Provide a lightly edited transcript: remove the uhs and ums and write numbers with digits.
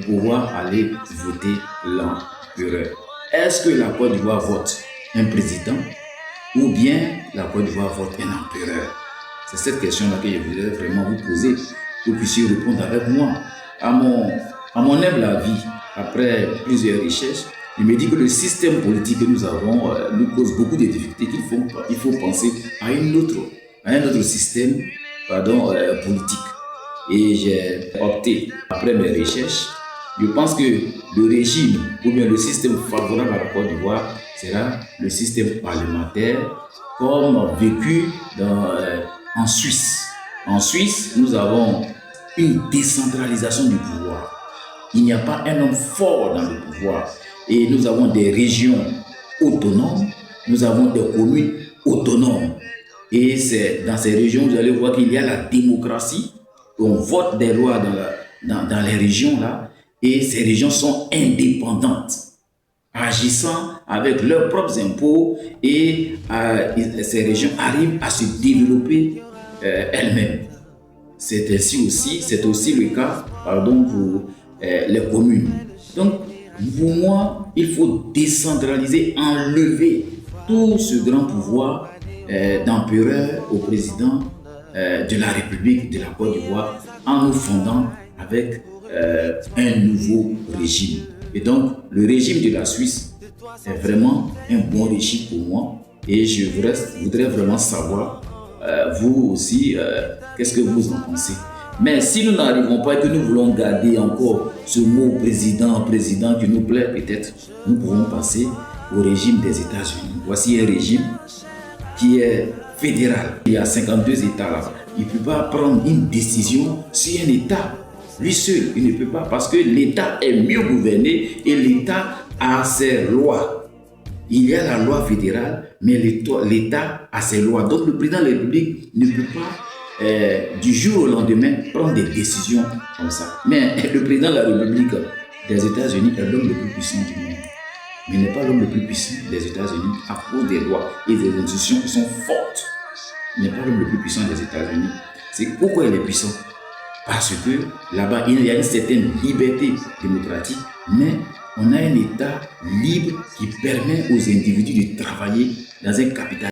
pouvoir aller voter l'empereur. Est-ce que la Côte d'Ivoire vote un président ou bien la Côte d'Ivoire vote un empereur? C'est cette question-là que je voudrais vraiment vous poser, que vous puissiez répondre avec moi. À mon humble avis, après plusieurs recherches, il me dit que le système politique que nous avons nous cause beaucoup de difficultés, qu'il faut penser à un autre système politique. Et j'ai opté, après mes recherches, je pense que le régime ou bien le système favorable à la Côte d'Ivoire sera le système parlementaire comme vécu en Suisse. En Suisse, nous avons une décentralisation du pouvoir. Il n'y a pas un homme fort dans le pouvoir. Et nous avons des régions autonomes, nous avons des communes autonomes. Et c'est dans ces régions, vous allez voir qu'il y a la démocratie. On vote des lois dans les régions là. Et ces régions sont indépendantes, agissant avec leurs propres impôts. Et ces régions arrivent à se développer elles-mêmes. C'est aussi le cas pour les communes. Donc, pour moi, il faut décentraliser, enlever tout ce grand pouvoir d'empereur au président de la République de la Côte d'Ivoire en nous fondant avec un nouveau régime. Et donc, le régime de la Suisse est vraiment un bon régime pour moi et je voudrais vraiment savoir, vous aussi, qu'est-ce que vous en pensez? Mais si nous n'arrivons pas et que nous voulons garder encore ce mot président qui nous plaît peut-être, nous pouvons passer au régime des États-Unis. Voici un régime qui est fédéral. Il y a 52 États là. Il ne peut pas prendre une décision sur un État. Lui seul, il ne peut pas parce que l'État est mieux gouverné et l'État a ses lois. Il y a la loi fédérale, mais l'État a ses lois. Donc le président de la République ne peut pas du jour au lendemain prendre des décisions comme ça. Mais le président de la République des États-Unis est l'homme le plus puissant du monde. Mais il n'est pas l'homme le plus puissant des États-Unis à cause des lois et des institutions qui sont fortes. Il n'est pas l'homme le plus puissant des États-Unis. C'est pourquoi il est puissant. Parce que là-bas, il y a une certaine liberté démocratique, mais on a un État libre qui permet aux individus de travailler dans un capital.